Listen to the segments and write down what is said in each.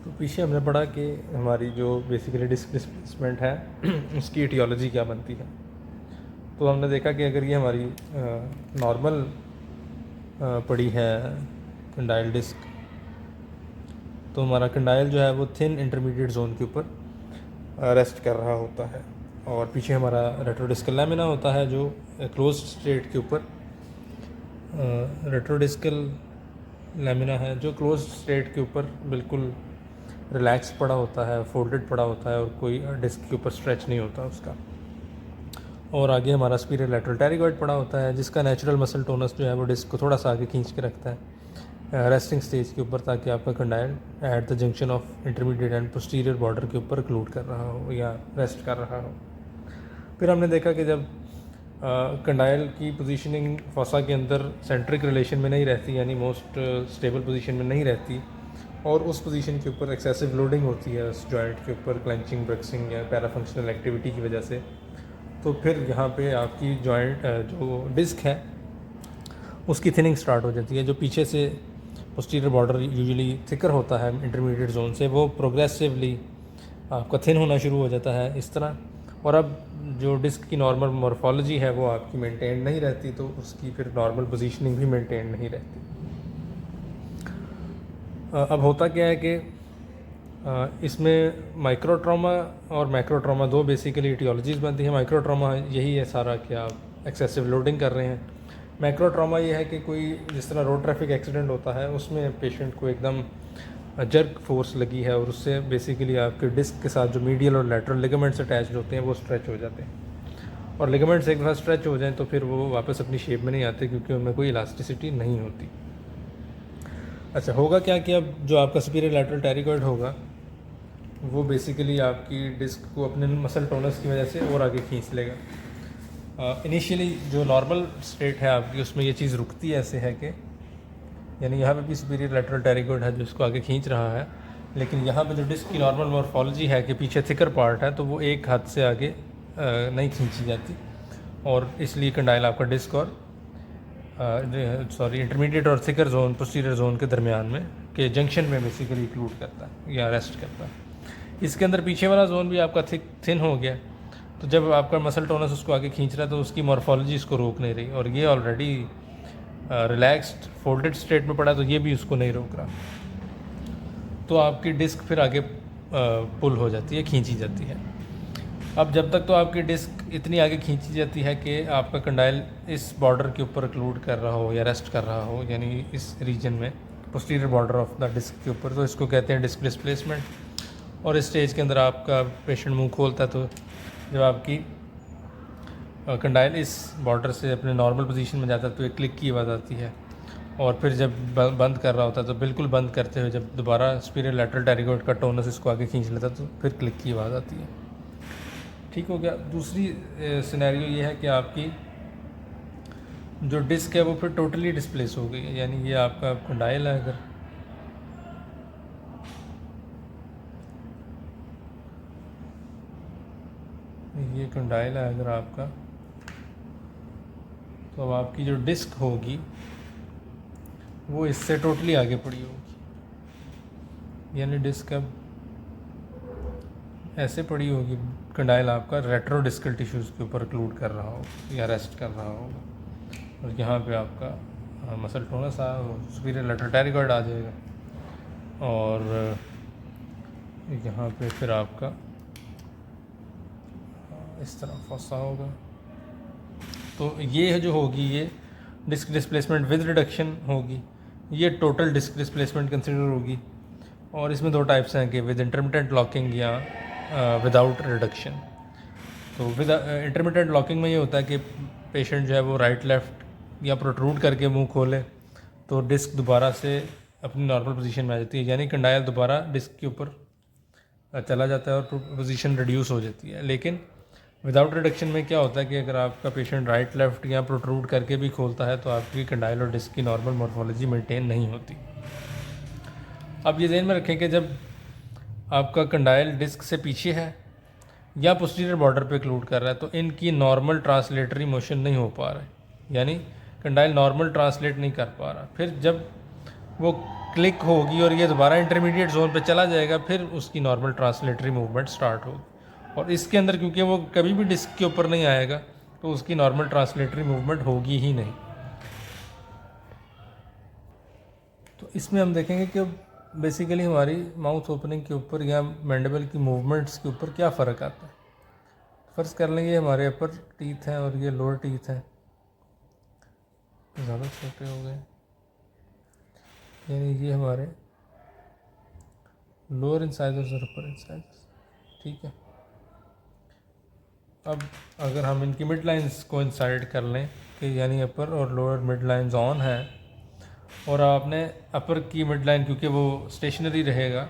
तो पीछे हमने पढ़ा कि हमारी जो बेसिकली डिस्क डिस्प्लेसमेंट है उसकी एटियोलॉजी क्या बनती है। तो हमने देखा कि अगर ये हमारी नॉर्मल पड़ी है कंडाइल डिस्क, तो हमारा कंडाइल जो है वो थिन इंटरमीडिएट जोन के ऊपर रेस्ट कर रहा होता है, और पीछे हमारा रेट्रोडिस्कल लैमिना होता है जो क्लोज्ड स्टेट के ऊपर रेट्रोडिस्कल लैमिना है जो क्लोज स्टेट के ऊपर बिल्कुल रिलैक्स पड़ा होता है, फोल्डेड पड़ा होता है और कोई डिस्क के ऊपर स्ट्रेच नहीं होता उसका। और आगे हमारा स्पीरियर लैटरल टेरिगॉइड पड़ा होता है जिसका नेचुरल मसल टोनस जो है वो डिस्क को थोड़ा सा आगे खींच के रखता है रेस्टिंग स्टेज के ऊपर, ताकि आपका condyle at the junction of intermediate and posterior border के ऊपर क्लूड कर रहा हो या रेस्ट कर रहा हो। फिर हमने देखा कि जब कंडाइल की पोजीशनिंग फॉसा के अंदर सेंट्रिक रिलेशन में नहीं रहती, यानी मोस्ट स्टेबल पोजीशन में नहीं रहती, और उस पोजीशन के ऊपर एक्सेसिव लोडिंग होती है उस जॉइंट के ऊपर क्लेंचिंग, ब्रेक्सिंग या पैराफंक्शनल एक्टिविटी की वजह से, तो फिर यहाँ पे आपकी जॉइंट जो डिस्क है उसकी थिनिंग स्टार्ट हो जाती है। जो पीछे से पोस्टीरियर बॉर्डर यूजुअली थिकर होता है इंटरमीडिएट जोन से, वो प्रोग्रेसिवली आपका थिन होना शुरू हो जाता है इस तरह। और अब जो डिस्क की नॉर्मल मॉर्फोलॉजी है वो आपकी मेंटेन नहीं रहती, तो उसकी फिर नॉर्मल पोजीशनिंग भी मेंटेन नहीं रहती। अब होता क्या है कि इसमें माइक्रो ट्रॉमा और मैक्रो ट्रॉमा दो बेसिकली एटियोलॉजीज़ बनती हैं। माइक्रो ट्रॉमा यही है सारा कि आप एक्सेसिव लोडिंग कर रहे हैं। मैक्रो ट्रॉमा ये है कि कोई जिस तरह रोड ट्रैफिक एक्सीडेंट होता है उसमें पेशेंट को एकदम जर्क फोर्स लगी है और उससे बेसिकली आपके डिस्क के साथ जो मीडियल और लैटरल लिगामेंट्स अटैच्ड होते हैं वो स्ट्रेच हो जाते हैं, और लिगामेंट्स एक बार स्ट्रेच हो जाएं तो फिर वो वापस अपनी शेप में नहीं आते क्योंकि उनमें कोई इलास्टिसिटी नहीं होती। अच्छा, होगा क्या कि अब जो आपका सुपीरियर लैटरल टेरिगॉइड होगा वो बेसिकली आपकी डिस्क को अपने मसल टोनस की वजह से और आगे खींच लेगा। इनिशियली जो नॉर्मल स्टेट है आपकी उसमें ये चीज़ रुकती ऐसे है कि यानी यहाँ पे भी सुपीरियर लैटरल टेरिगॉइड है जो इसको आगे खींच रहा है, लेकिन यहाँ पे जो डिस्क की नॉर्मल मॉर्फोलॉजी है कि पीछे थिकर पार्ट है तो वो एक हाथ से आगे नहीं खींची जाती, और इसलिए कंडाइल आपका डिस्क और इंटरमीडिएट और थिकर जोन पोस्टीरियर जोन के दरमियान में के जंक्शन में बेसिकली इंक्लूड करता है या रेस्ट करता है। इसके अंदर पीछे वाला जोन भी आपका थिन हो गया, तो जब आपका मसल टोनस उसको आगे खींच रहा है तो उसकी मॉर्फोलॉजी इसको रोक नहीं रही, और ये ऑलरेडी रिलैक्स्ड फोल्डेड स्टेट में पड़ा तो ये भी उसको नहीं रोक रहा, तो आपकी डिस्क फिर आगे पुल हो जाती है, खींची जाती है। अब जब तक तो आपकी डिस्क इतनी आगे खींची जाती है कि आपका कंडाइल इस बॉर्डर के ऊपर क्लूड कर रहा हो या रेस्ट कर रहा हो, यानी इस रीजन में posterior border of the disc के ऊपर, तो इसको कहते हैं डिस्क डिस्प्लेसमेंट। और इस स्टेज के अंदर आपका पेशेंट मुंह खोलता है, तो जब आपकी कंडाइल इस बॉर्डर से अपने नॉर्मल पोजीशन में जाता है तो एक क्लिक की आवाज़ आती है, और फिर जब बंद कर रहा होता है तो बिल्कुल बंद करते हुए जब दोबारा सुपीरियर लैटरल टेरिगॉइड का टोनस इसको आगे खींच लेता है तो फिर क्लिक की आवाज़ आती है। ठीक हो गया। दूसरी सिनेरियो ये है कि आपकी जो डिस्क है वो फिर टोटली डिस्प्लेस हो गई है, यानी ये आपका कंडाइल है, अगर ये कंडाइल है अगर आपका, तो अब आपकी जो डिस्क होगी वो इससे टोटली आगे पड़ी होगी, यानी डिस्क अब ऐसे पड़ी होगी, कंडाइल आपका रेट्रोडिस्कल टिश्यूज़ के ऊपर क्लूड कर रहा हो या रेस्ट कर रहा होगा, और यहाँ पे आपका मसल टोनस सुपीरियर लैटरल टेरिगॉइड आ जाएगा, और यहाँ पे फिर आपका इस तरह फंसा होगा। तो ये जो होगी ये डिस्क डिस्प्लेसमेंट विद रिडक्शन होगी, ये टोटल डिस्क डिस्प्लेसमेंट कंसिडर होगी। और इसमें दो टाइप्स हैं कि विद इंटरमिटेंट लॉकिंग या विदाउट रिडक्शन। तो विद इंटरमिटेंट लॉकिंग में ये होता है कि पेशेंट जो है वो राइट लेफ़्ट या प्रोट्रूड करके मुंह खोले तो डिस्क दोबारा से अपनी नॉर्मल पोजीशन में आ जाती है, यानी कंडाइल दोबारा डिस्क के ऊपर चला जाता है और पोजीशन रिड्यूस हो जाती है। लेकिन विदाउट रिडक्शन में क्या होता है कि अगर आपका पेशेंट राइट लेफ़्ट या प्रोट्रूड करके भी खोलता है तो आपकी कंडाइल और डिस्क की नॉर्मल मॉर्फोलॉजी मेंटेन नहीं होती। अब ये ध्यान में रखें कि जब आपका कंडाइल डिस्क से पीछे है या पोस्टीरियर बॉर्डर पे क्लूड कर रहा है तो इनकी नॉर्मल ट्रांसलेटरी मोशन नहीं हो पा रहा है, यानी कंडाइल नॉर्मल ट्रांसलेट नहीं कर पा रहा। फिर जब वो क्लिक होगी और ये दोबारा इंटरमीडिएट जोन पे चला जाएगा, फिर उसकी नॉर्मल ट्रांसलेटरी मूवमेंट स्टार्ट होगी। और इसके अंदर क्योंकि वो कभी भी डिस्क के ऊपर नहीं आएगा तो उसकी नॉर्मल ट्रांसलेटरी मूवमेंट होगी ही नहीं। तो इसमें हम देखेंगे कि बेसिकली हमारी माउथ ओपनिंग के ऊपर या मैंडिबल की मूवमेंट्स के ऊपर क्या फ़र्क आता है। फ़र्ज़ कर लेंगे हमारे अपर टीथ हैं और ये लोअर टीथ हैं, ज़्यादा छोटे हो गए, यानी ये हमारे लोअर इंसाइजर्स और अपर इंसाइजर्स, ठीक है। अब अगर हम इनकी मिड लाइंस को इंसाइड कर लें कि यानी अपर और लोअर मिड लाइंस ऑन है, और आपने अपर की मिड लाइन क्योंकि वो स्टेशनरी रहेगा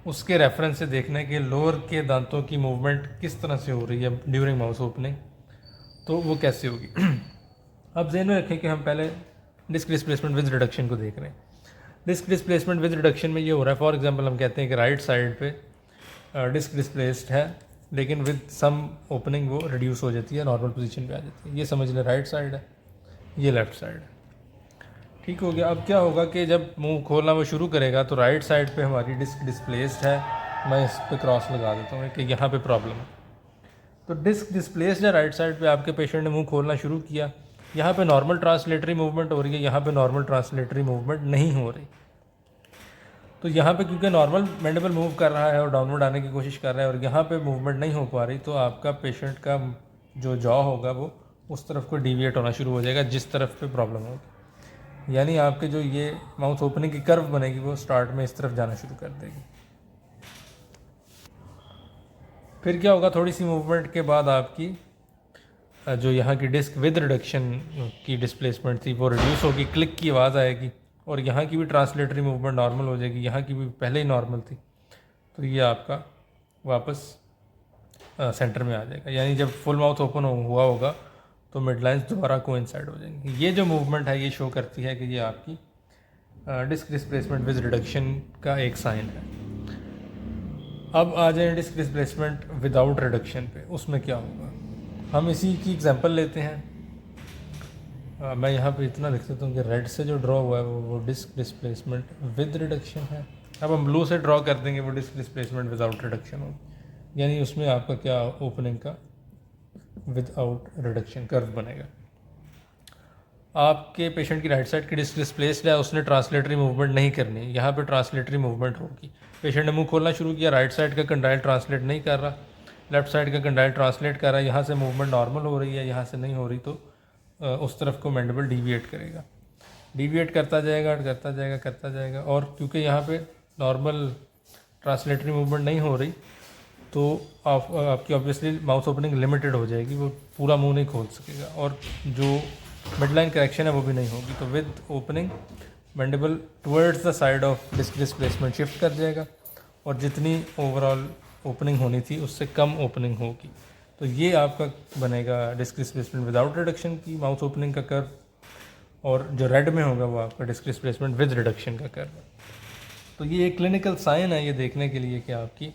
उसके रेफरेंस से देखने के लोअर के दांतों की मूवमेंट किस तरह से हो रही है ड्यूरिंग माउथ ओपनिंग, तो वो कैसे होगी। अब ज़हन में रखें कि हम पहले डिस्क डिस्प्लेसमेंट विद रिडक्शन को देख रहे हैं। डिस्क डिस्प्लेसमेंट विद रिडक्शन में ये हो रहा है, फॉर एग्जांपल हम कहते हैं कि राइट साइड पे डिस्क डिस्प्लेस्ड है लेकिन विद सम ओपनिंग वो रिड्यूस हो जाती है, नॉर्मल पोजीशन पे आ जाती है। ये समझ लें राइट साइड है, ये लेफ़्ट साइड है, ठीक हो गया। अब क्या होगा कि जब मुंह खोलना वो शुरू करेगा तो राइट साइड पे हमारी डिस्क डिस्प्लेस्ड है, मैं इस पे क्रॉस लगा देता हूँ कि यहाँ पे प्रॉब्लम है। तो डिस्क डिस्प्लेस्ड है राइट साइड पे, आपके पेशेंट ने मुंह खोलना शुरू किया, यहाँ पे नॉर्मल ट्रांसलेटरी मूवमेंट हो रही है, यहाँ पे नॉर्मल ट्रांसलेटरी मूवमेंट नहीं हो रही। तो यहाँ पे क्योंकि नॉर्मल मैंडिबल मूव कर रहा है और डाउनवर्ड आने की कोशिश कर रहा है और यहाँ पे मूवमेंट नहीं हो पा रही, तो आपका पेशेंट का जो जॉ होगा वो उस तरफ को डिविएट होना शुरू हो जाएगा जिस तरफ पे प्रॉब्लम होगी, यानी आपके जो ये माउथ ओपनिंग की कर्व बनेगी वो स्टार्ट में इस तरफ जाना शुरू कर देगी। फिर क्या होगा, थोड़ी सी मूवमेंट के बाद आपकी जो यहाँ की डिस्क विद रिडक्शन की डिस्प्लेसमेंट थी वो रिड्यूस होगी, क्लिक की आवाज़ आएगी और यहाँ की भी ट्रांसलेटरी मूवमेंट नॉर्मल हो जाएगी, यहाँ की भी पहले ही नॉर्मल थी, तो ये आपका वापस सेंटर में आ जाएगा। यानी जब फुल माउथ ओपन हुआ होगा तो मिड लाइन्स दोबारा कोइंसाइड हो जाएंगी। ये जो मूवमेंट है ये शो करती है कि ये आपकी डिस्क डिस्प्लेसमेंट विद रिडक्शन का एक साइन है। अब आ जाए डिस्क डिस्प्लेसमेंट विदाउट रिडक्शन पे, उसमें क्या होगा। हम इसी की एग्जांपल लेते हैं। मैं यहाँ पे इतना लिख देता हूँ कि रेड से जो ड्रॉ हुआ है वो डिस्क डिस्प्लेसमेंट विद रिडक्शन है। अब हम ब्लू से ड्रॉ कर देंगे, वो डिस्क डिस्प्लेसमेंट विदाउट रिडक्शन होगी, यानी उसमें आपका क्या ओपनिंग का विदाउट रिडक्शन कर्व बनेगा। आपके पेशेंट की राइट साइड की डिस्क डिस्प्लेस्ड है, उसने ट्रांसलेटरी मूवमेंट नहीं करनी, यहाँ पे ट्रांसलेटरी मूवमेंट होगी। पेशेंट ने मुंह खोलना शुरू किया, राइट साइड का कंडाइल ट्रांसलेट नहीं कर रहा, लेफ्ट साइड का कंडाइल ट्रांसलेट कर रहा है, यहाँ से मूवमेंट नॉर्मल हो रही है, यहाँ से नहीं हो रही, तो उस तरफ को मैंडिबल डिविएट करेगा, डिविएट करता जाएगा करता जाएगा करता जाएगा। और क्योंकि यहाँ पे नॉर्मल ट्रांसलेटरी मूवमेंट नहीं हो रही तो आपकी ऑब्वियसली माउथ ओपनिंग लिमिटेड हो जाएगी, वो पूरा मुंह नहीं खोल सकेगा और जो मिड लाइन करेक्शन है वो भी नहीं होगी। तो with opening mandible towards the side of disc displacement shift कर जाएगा और जितनी ओवरऑल ओपनिंग होनी थी उससे कम ओपनिंग होगी। तो ये आपका बनेगा डिस्क डिस्प्लेसमेंट विदाउट रिडक्शन की माउथ ओपनिंग का कर्व, और जो रेड में होगा वो आपका डिस्क डिस्प्लेसमेंट विद रिडक्शन का कर्व। तो ये एक क्लिनिकल साइन है ये देखने के लिए कि आपकी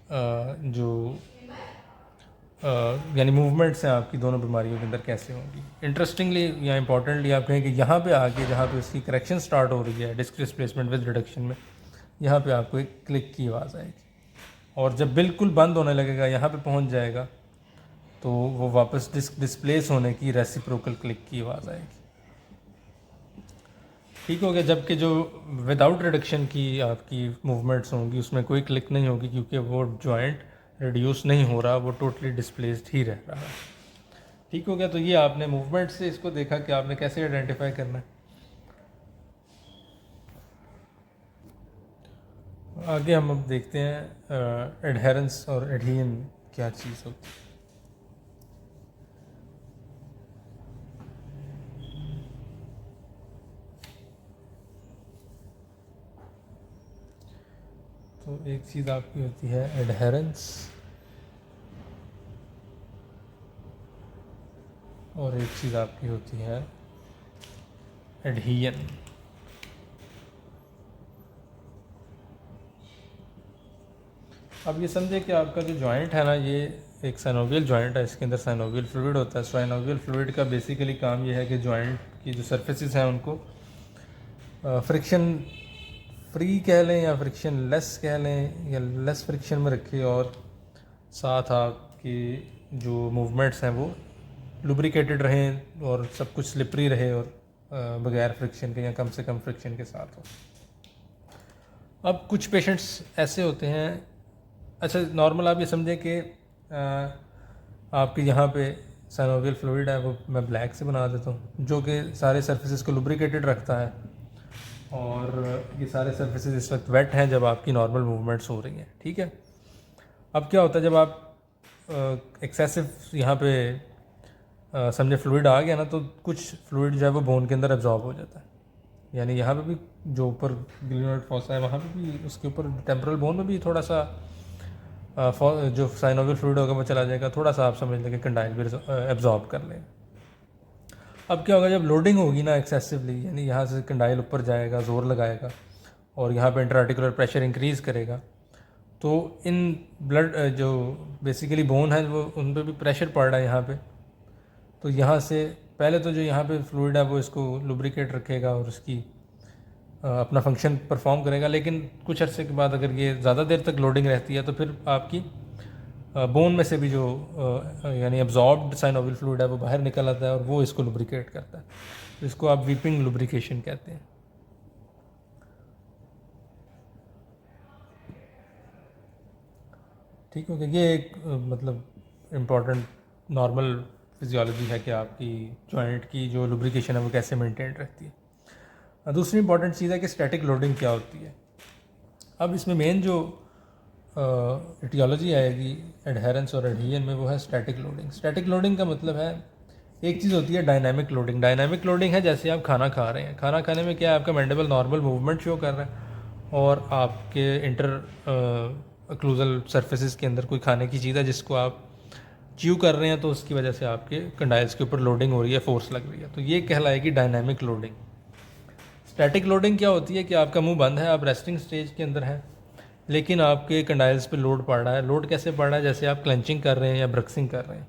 जो यानी मूवमेंट्स हैं आपकी दोनों बीमारियों के अंदर कैसे होंगी। इंटरेस्टिंगली या इंपॉर्टेंटली आप कहें कि यहाँ पे आके जहाँ पे उसकी करेक्शन स्टार्ट हो रही है डिस्क डिस्प्लेसमेंट विद रिडक्शन में, यहाँ पे आपको एक क्लिक की आवाज़ आएगी और जब बिल्कुल बंद होने लगेगा यहाँ पे पहुँच जाएगा तो वो वापस डिस्क डिस्प्लेस होने की रेसिप्रोकल क्लिक की आवाज़ आएगी, ठीक हो गया। जबकि जो विदाउट रिडक्शन की आपकी मूवमेंट्स होंगी उसमें कोई क्लिक नहीं होगी क्योंकि वो जॉइंट रिड्यूस नहीं हो रहा, वो टोटली डिस्प्लेस्ड ही रह रहा है, ठीक हो गया। तो ये आपने मूवमेंट से इसको देखा कि आपने कैसे आइडेंटिफाई करना है। आगे हम अब देखते हैं एडहेरेंस और एडहीन क्या चीज़ होती है। तो एक चीज़ आपकी होती है एडहेरेंस और एक चीज़ आपकी होती है एडहीन। अब ये समझे कि आपका जो जॉइंट है ना ये एक साइनोवियल जॉइंट है, इसके अंदर साइनोवियल फ्लूइड होता है। साइनोवियल फ्लूइड का बेसिकली काम ये है कि जॉइंट की जो सर्फेसिस हैं उनको फ्रिक्शन फ्री कह लें या फ्रिक्शन लेस कह लें, या लेस फ्रिक्शन में रखें और साथ आपके जो मूवमेंट्स हैं वो लुब्रिकेटेड रहें और सब कुछ स्लिपरी रहे और बगैर फ्रिक्शन के या कम से कम फ्रिक्शन के साथ हो। अब कुछ पेशेंट्स ऐसे होते हैं, अच्छा नॉर्मल आप ये समझें कि आपके यहाँ पे साइनोवियल फ्लूइड है, वो मैं ब्लैक से बना देता हूँ, जो कि सारे सर्फेसिस को लुब्रिकेटेड रखता है, और ये सारे सर्फेसिस इस वक्त वेट हैं जब आपकी नॉर्मल मूवमेंट्स हो रही हैं, ठीक है। अब क्या होता है जब आप एक्सेसिव यहाँ पे समझे फ्लूइड आ गया ना, तो कुछ फ्लूइड जो है वो बोन के अंदर एब्जॉर्ब हो जाता है, यानी यहाँ पे भी जो ऊपर ग्लिनोइड फॉसा है वहाँ पे भी, उसके ऊपर टेम्पोरल बोन में भी थोड़ा सा जो साइनोवियल फ्लूइड होगा वो चला जाएगा, थोड़ा सा आप समझ लें कि कंडाइल भी एब्जॉर्ब कर लें। अब क्या होगा जब लोडिंग होगी ना एक्सेसिवली, यानी यहाँ से कंडाइल ऊपर जाएगा, ज़ोर लगाएगा और यहाँ पे इंट्राआर्टिकुलर प्रेशर इंक्रीज़ करेगा, तो इन ब्लड जो बेसिकली बोन है वो उन पर भी प्रेशर पड़ रहा है यहाँ पे, तो यहाँ से पहले तो जो यहाँ पे फ्लूइड है वो इसको लुब्रिकेट रखेगा और उसकी अपना फंक्शन परफॉर्म करेगा, लेकिन कुछ अर्से के बाद अगर ये ज़्यादा देर तक लोडिंग रहती है तो फिर आपकी बोन में से भी जो यानी एब्जॉर्ब्ड साइनोवियल फ्लूइड है वो बाहर निकल आता है और वो इसको लुब्रिकेट करता है, तो इसको आप वीपिंग लुब्रिकेशन कहते हैं। ठीक हो गया, ये एक मतलब इम्पॉर्टेंट नॉर्मल फिजियोलॉजी है कि आपकी जॉइंट की जो लुब्रिकेशन है वो कैसे मेंटेन रहती है। दूसरी इंपॉर्टेंट चीज़ है कि स्टैटिक लोडिंग क्या होती है। अब इसमें मेन जो एटियोलॉजी आएगी एडहेरेंस और एडहीजन में, वो है स्टैटिक लोडिंग। स्टैटिक लोडिंग का मतलब है, एक चीज़ होती है डायनामिक लोडिंग। डायनामिक लोडिंग है जैसे आप खाना खा रहे हैं, खाना खाने में क्या है, आपका मैंडिबल नॉर्मल मूवमेंट शो कर रहा है और आपके इंटर अक्लूजल सर्फेसिस के अंदर कोई खाने की चीज़ है जिसको आप च्यू कर रहे हैं, तो उसकी वजह से आपके कंडाइल्स के ऊपर लोडिंग हो रही है, फोर्स लग रही है, तो ये कहलाएगी डायनामिक लोडिंग। स्टैटिक लोडिंग क्या होती है कि आपका मुंह बंद है, आप रेस्टिंग स्टेज के अंदर हैं, लेकिन आपके कंडाइल्स पे लोड पड़ रहा है। लोड कैसे पड़ रहा है, जैसे आप क्लेंचिंग कर रहे हैं या ब्रक्सिंग कर रहे हैं,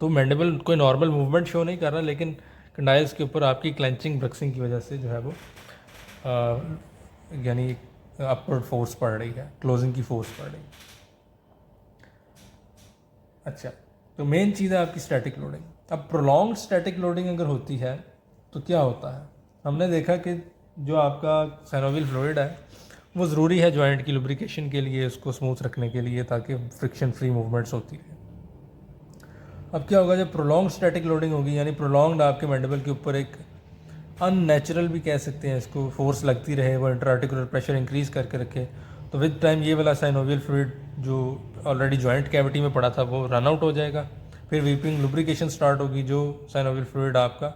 तो मैंडिबल कोई नॉर्मल मूवमेंट शो नहीं कर रहा, लेकिन कंडाइल्स के ऊपर आपकी क्लेंचिंग ब्रक्सिंग की वजह से जो है वो यानी अपवर्ड फोर्स पड़ रही है, क्लोजिंग की फोर्स पड़ रही है। अच्छा, तो मेन चीज़ है आपकी स्टैटिक लोडिंग। अब प्रोलॉन्ग्ड स्टैटिक लोडिंग अगर होती है तो क्या होता है, हमने देखा कि जो आपका साइनोवियल फ्लूइड है वो ज़रूरी है जॉइंट की लुब्रिकेशन के लिए, उसको स्मूथ रखने के लिए, ताकि फ्रिक्शन फ्री मूवमेंट्स होती है। अब क्या होगा जब प्रोलॉन्ग स्टैटिक लोडिंग होगी, यानी प्रोलॉन्ग्ड आपके मैंडिबल के ऊपर एक अननेचुरल भी कह सकते हैं इसको, फोर्स लगती रहे, वो इंट्राआर्टिकुलर प्रेशर इंक्रीज़ करके रखे, तो विद टाइम ये वाला साइनोवियल फ्लूइड जो ऑलरेडी जॉइंट कैविटी में पड़ा था वो रन आउट हो जाएगा। फिर वीपिंग लुब्रिकेशन स्टार्ट होगी, जो साइनोवियल फ्लूइड आपका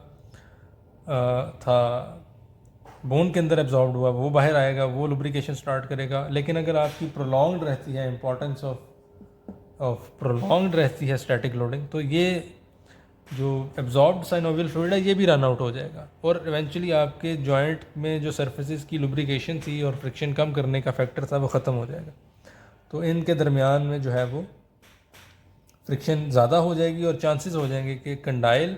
था बोन के अंदर एब्जॉर्ब हुआ वो बाहर आएगा, वो लुब्रिकेशन स्टार्ट करेगा। लेकिन अगर आपकी प्रोलॉन्ग्ड रहती है, इंपॉर्टेंस ऑफ प्रोलॉन्ग्ड रहती है स्टैटिक लोडिंग, तो ये जो एब्जॉर्ब्ड साइनोवियल फ्लूइड है ये भी रन आउट हो जाएगा और इवेंचुअली आपके जॉइंट में जो सर्फेसिस की लुब्रिकेशन थी और फ्रिक्शन कम करने का फैक्टर था वो ख़त्म हो जाएगा। तो इनके दरमियान में जो है वो फ्रिक्शन ज़्यादा हो जाएगी और चांसेस हो जाएंगे कि कंडाइल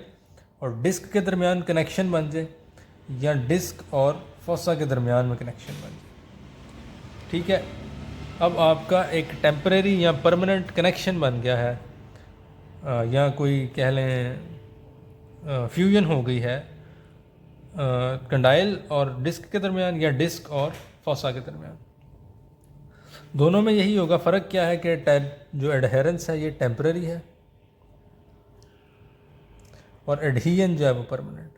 और डिस्क के दरमियान कनेक्शन बन जाए या डिस्क और फोसा के दरमियान में कनेक्शन बन जाए। ठीक है, अब आपका एक टेम्परेरी या परमानेंट कनेक्शन बन गया है, या कोई कह लें फ्यूजन हो गई है कंडाइल और डिस्क के दरमियान या डिस्क और फोसा के दरमियान। दोनों में यही होगा, फ़र्क क्या है कि जो एडहेरेंस है ये टेम्परेरी है और एडहीजन जो है वो परमानेंट।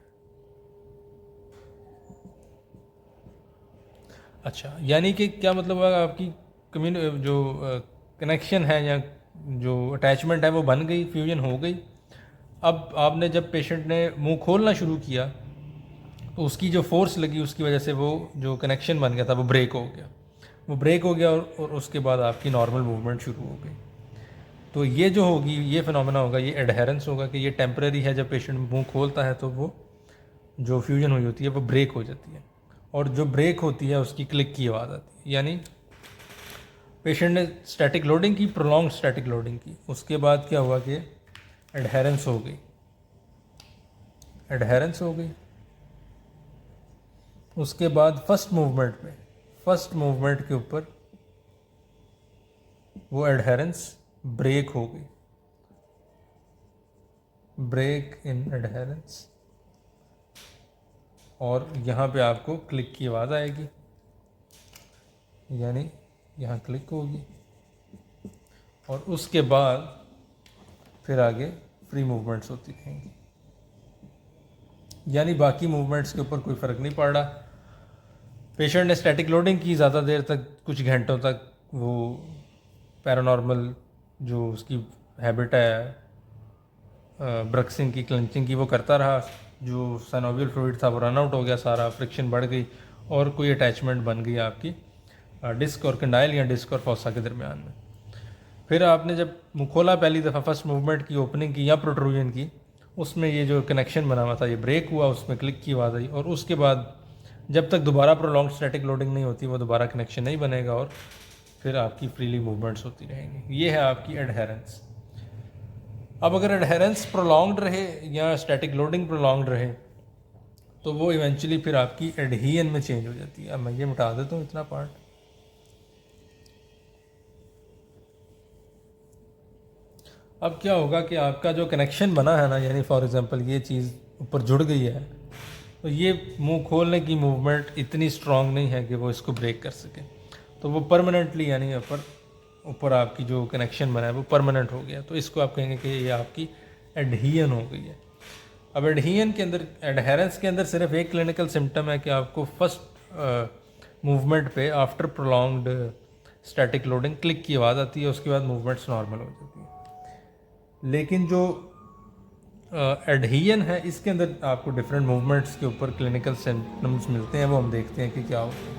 अच्छा, यानी कि क्या मतलब हुआ, आपकी जो कनेक्शन है या जो अटैचमेंट है वो बन गई, फ्यूजन हो गई। अब आपने जब पेशेंट ने मुंह खोलना शुरू किया तो उसकी जो फोर्स लगी उसकी वजह से वो जो कनेक्शन बन गया था वो ब्रेक हो गया, और उसके बाद आपकी नॉर्मल मूवमेंट शुरू हो गई। तो ये जो होगी, ये फिनोमेना होगा, ये एडहेरेंस होगा कि ये टेम्परेरी है। जब पेशेंट मुंह खोलता है तो वो जो फ्यूजन हुई होती है वो ब्रेक हो जाती है, और जो ब्रेक होती है उसकी क्लिक की आवाज़ आती है। यानी पेशेंट ने स्टैटिक लोडिंग की, प्रोलॉन्ग स्टैटिक लोडिंग की, उसके बाद क्या हुआ कि एडहेरेंस हो गई, एडहेरेंस हो गई। उसके बाद फर्स्ट मूवमेंट के ऊपर वो एडहेरेंस ब्रेक हो गई, ब्रेक इन एडहेरेंस, और यहाँ पे आपको क्लिक की आवाज़ आएगी, यानी यहाँ क्लिक होगी, और उसके बाद फिर आगे फ्री मूवमेंट्स होती रहेंगी, यानी बाकी मूवमेंट्स के ऊपर कोई फ़र्क नहीं पड़ रहा। पेशेंट ने स्टैटिक लोडिंग की ज़्यादा देर तक, कुछ घंटों तक, वो पैरानॉर्मल जो उसकी हैबिट है ब्रक्सिंग की, क्लेंचिंग की, वो करता रहा। जो साइनोवियल फ्लूइड था वो रन आउट हो गया सारा, फ्रिक्शन बढ़ गई और कोई अटैचमेंट बन गई आपकी डिस्क और कंडाइल या डिस्क और फॉसा के दरमियान में। फिर आपने जब मुँह खोला पहली दफ़ा, फर्स्ट मूवमेंट की ओपनिंग की या प्रोट्रूजन की, उसमें ये जो कनेक्शन बना हुआ था ये ब्रेक हुआ, उसमें क्लिक की आवाज़ आई, और उसके बाद जब तक दोबारा प्रोलॉन्ग स्टैटिक लोडिंग नहीं होती वो दोबारा कनेक्शन नहीं बनेगा और फिर आपकी फ्रीली मूवमेंट्स होती रहेंगी। ये है आपकी एडहेरेंस। अब अगर एडहेरेंस प्रोलॉन्ग्ड रहे या स्टैटिक लोडिंग प्रोलॉन्ग्ड रहे तो वो इवेंचुअली फिर आपकी एडहीयन में चेंज हो जाती है। अब मैं ये मिटा देता हूँ इतना पार्ट। अब क्या होगा कि आपका जो कनेक्शन बना है ना, यानी फॉर एग्जांपल ये चीज़ ऊपर जुड़ गई है, तो ये मुंह खोलने की मूवमेंट इतनी स्ट्रांग नहीं है कि वो इसको ब्रेक कर सके, तो वो परमानेंटली, यानी ऊपर आपकी जो कनेक्शन बना है वो परमानेंट हो गया, तो इसको आप कहेंगे कि ये आपकी एडहीयन हो गई है। अब एडहीयन के अंदर, एडहेरेंस के अंदर सिर्फ एक क्लिनिकल सिम्टम है कि आपको फर्स्ट मूवमेंट पे after prolonged static loading click की आवाज़ आती है, उसके बाद मूवमेंट्स नॉर्मल हो जाती है। लेकिन जो एडहीयन है इसके अंदर आपको डिफरेंट मूवमेंट्स के ऊपर क्लिनिकल सिम्टम्स मिलते हैं, वो हम देखते हैं कि क्या होता है।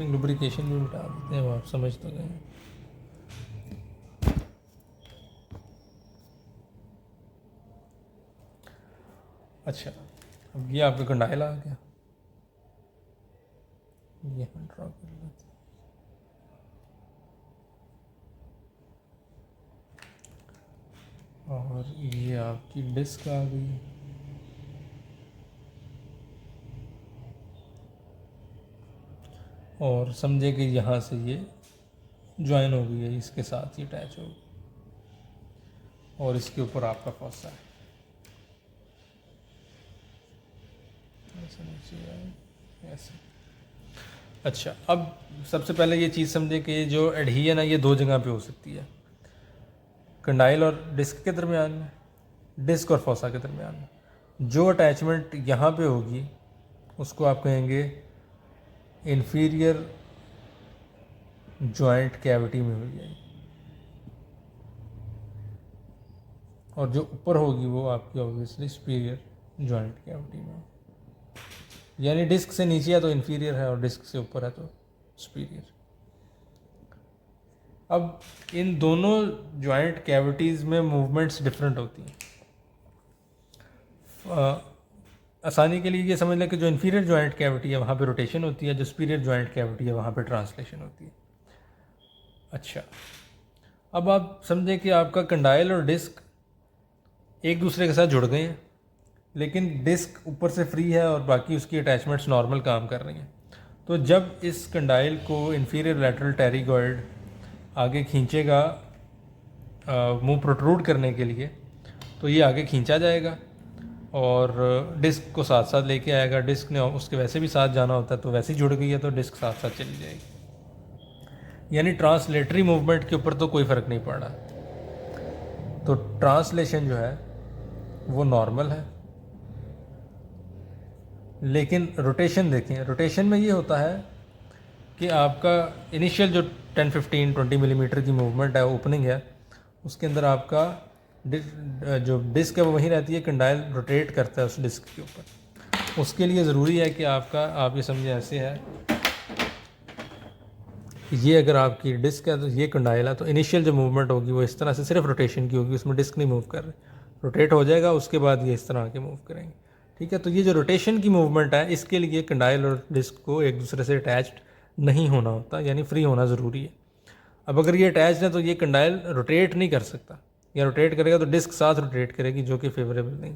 लुब्रिकेशन भी मिटा देते हैं, वो आप समझ तो गए। अच्छा, अब ये आपका कंडाइल आ गया, ये हम ड्रॉ कर लेते हैं। और ये आपकी डिस्क आ गई, और समझे कि यहाँ से ये ज्वाइन हो गई है, इसके साथ ही अटैच हो गई, और इसके ऊपर आपका फॉसा है। ऐसे। अच्छा, अब सबसे पहले ये चीज़ समझे कि जो एडहीयन है ये दो जगह पे हो सकती है, कंडाइल और डिस्क के दरमियान में, डिस्क और फॉसा के दरमियान में। जो अटैचमेंट यहाँ पे होगी उसको आप कहेंगे इन्फीरियर जॉइंट कैविटी में हो जाएगी, और जो ऊपर होगी वो आपकी ऑब्वियसली सुपीरियर जॉइंट कैविटी में, यानी डिस्क से नीचे है तो इन्फीरियर है और डिस्क से ऊपर है तो सुपीरियर। अब इन दोनों जॉइंट कैविटीज़ में मूवमेंट्स डिफरेंट होती हैं। आसानी के लिए ये समझ लें कि जो इन्फीरियर जॉइंट कैविटी है वहाँ पे रोटेशन होती है, जो सुपीरियर जॉइंट कैविटी है वहाँ पे ट्रांसलेशन होती है। अच्छा, अब आप समझें कि आपका कंडाइल और डिस्क एक दूसरे के साथ जुड़ गए हैं, लेकिन डिस्क ऊपर से फ्री है और बाकी उसकी अटैचमेंट्स नॉर्मल काम कर रही हैं। तो जब इस कंडाइल को इन्फीरियर लैटरल टेरिगॉइड आगे खींचेगा मुंह प्रोट्रूड करने के लिए, तो ये आगे खींचा जाएगा और डिस्क को साथ साथ लेके आएगा। डिस्क ने उसके वैसे भी साथ जाना होता है, तो वैसे ही जुड़ गई है तो डिस्क साथ साथ चली जाएगी, यानी ट्रांसलेटरी मूवमेंट के ऊपर तो कोई फ़र्क नहीं पड़ रहा। तो ट्रांसलेशन जो है वो नॉर्मल है, लेकिन रोटेशन देखें, रोटेशन में ये होता है कि आपका इनिशियल जो 10-15-20 मिलीमीटर की मूवमेंट है, ओपनिंग है, उसके अंदर आपका जो डिस्क है वो वहीं रहती है, कंडाइल रोटेट करता है उस डिस्क के ऊपर। उसके लिए ज़रूरी है कि आप ये समझें ऐसे है, ये अगर आपकी डिस्क है तो ये कंडाइल है, तो इनिशियल जो मूवमेंट होगी वो इस तरह से सिर्फ रोटेशन की होगी, उसमें डिस्क नहीं मूव कर रहे, रोटेट हो जाएगा, उसके बाद ये इस तरह के मूव करेंगे। ठीक है, तो ये जो रोटेशन की मूवमेंट है इसके लिए कंडाइल और डिस्क को एक दूसरे से अटैच्ड नहीं होना होता, यानी फ्री होना ज़रूरी है। अब अगर ये अटैच्ड है तो ये कंडाइल रोटेट नहीं कर सकता, या रोटेट करेगा तो डिस्क साथ रोटेट करेगी, जो कि फेवरेबल नहीं।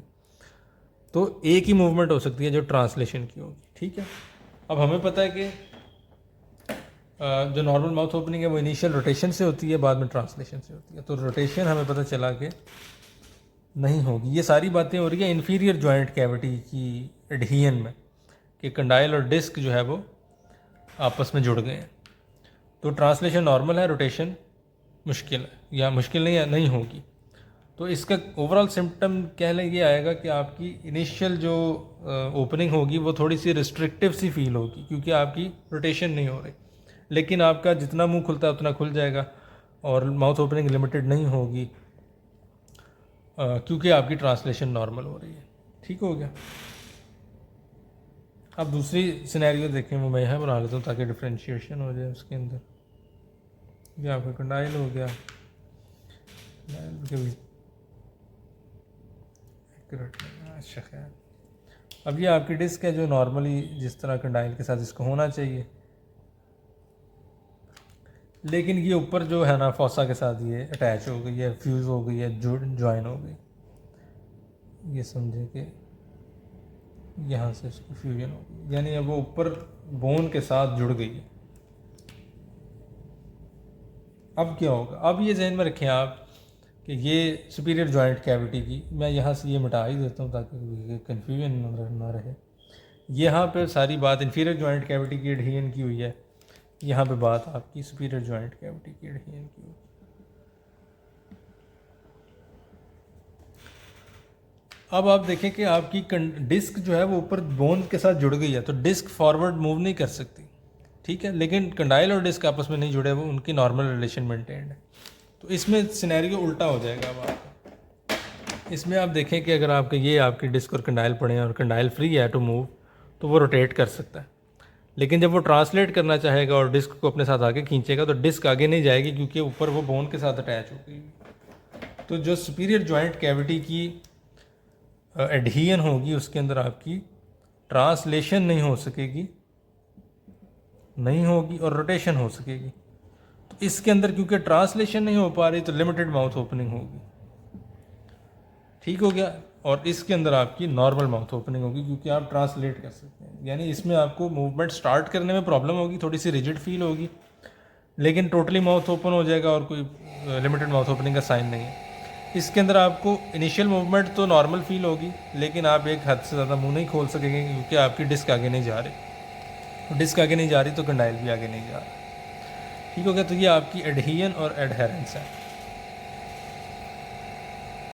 तो एक ही मूवमेंट हो सकती है जो ट्रांसलेशन की होगी, ठीक है। अब हमें पता है कि जो नॉर्मल माउथ ओपनिंग है वो इनिशियल रोटेशन से होती है, बाद में ट्रांसलेशन से होती है। तो रोटेशन हमें पता चला कि नहीं होगी। ये सारी बातें हो रही है इन्फीरियर जॉइंट कैविटी की एडहियन में, कि कंडाइल और डिस्क जो है वो आपस में जुड़ गए हैं। तो ट्रांसलेशन नॉर्मल है, रोटेशन मुश्किल है, या मुश्किल नहीं होगी। तो इसका ओवरऑल सिम्टम कह लें ये आएगा कि आपकी इनिशियल जो ओपनिंग होगी वो थोड़ी सी रिस्ट्रिक्टिव सी फील होगी, क्योंकि आपकी रोटेशन नहीं हो रही। लेकिन आपका जितना मुंह खुलता है उतना खुल जाएगा, और माउथ ओपनिंग लिमिटेड नहीं होगी, क्योंकि आपकी ट्रांसलेशन नॉर्मल हो रही है। ठीक हो गया। अब दूसरी सिनेरियो देखें, वो मैं यहाँ बना लेता हूँ ताकि डिफ्रेंशिएशन हो जाए उसके अंदर। ये आपका कंडाइल हो गया, अच्छा खैर। अब ये आपकी डिस्क है जो नॉर्मली जिस तरह कंडाइल के साथ इसको होना चाहिए, लेकिन ये ऊपर जो है ना फॉसा के साथ ये अटैच हो गई है, फ्यूज़ हो गई है, ज्वाइन हो गई। ये समझे कि यहाँ से इसकी फ्यूजन हो गई, यानी अब वो ऊपर बोन के साथ जुड़ गई है। अब क्या होगा? अब ये जहन में रखें आप कि ये सुपीरियर जॉइंट कैविटी की, मैं यहाँ से ये मिटा ही देता हूँ ताकि कन्फ्यूजन ना रहे। यहाँ पे सारी बात इन्फीरियर जॉइंट कैविटी की एडहियन की हुई है, यहाँ पे बात आपकी सुपीरियर जॉइंट कैविटी की एडहियन की हुई है। अब आप देखें कि आपकी डिस्क जो है वो ऊपर बोन के साथ जुड़ गई है, तो डिस्क फॉरवर्ड मूव नहीं कर सकती, ठीक है। लेकिन कंडाइल और डिस्क आपस में नहीं जुड़े, वो उनकी नॉर्मल रिलेशन मेंटेन्ड है। तो इसमें सिनेरियो उल्टा हो जाएगा। अब आपका इसमें आप देखें कि अगर आपके ये आपकी डिस्क और कंडाइल पड़े हैं और कंडाइल फ्री है टू मूव, तो वो रोटेट कर सकता है। लेकिन जब वो ट्रांसलेट करना चाहेगा और डिस्क को अपने साथ आगे खींचेगा, तो डिस्क आगे नहीं जाएगी, क्योंकि ऊपर वो बोन के साथ अटैच हो गई। तो जो सुपीरियर जॉइंट कैविटी की एडहियन होगी, उसके अंदर आपकी ट्रांसलेशन नहीं होगी और रोटेशन हो सकेगी। तो इसके अंदर क्योंकि ट्रांसलेशन नहीं हो पा रही, तो लिमिटेड माउथ ओपनिंग होगी। ठीक हो गया। और इसके अंदर आपकी नॉर्मल माउथ ओपनिंग होगी, क्योंकि आप ट्रांसलेट कर सकते हैं। यानी इसमें आपको मूवमेंट स्टार्ट करने में प्रॉब्लम होगी, थोड़ी सी रिजिड फील होगी, लेकिन टोटली माउथ ओपन हो जाएगा और कोई लिमिटेड माउथ ओपनिंग का साइन नहीं है। इसके अंदर आपको इनिशियल मूवमेंट तो नॉर्मल फील होगी, लेकिन आप एक हद से ज़्यादा मुंह नहीं खोल सकेंगे, क्योंकि आपकी डिस्क आगे नहीं जा रही। डिस्क आगे नहीं जा रही तो कंडाइल भी आगे नहीं जा रहा। ठीक हो गया। तो ये आपकी एडहियन और एडहेरेंस है।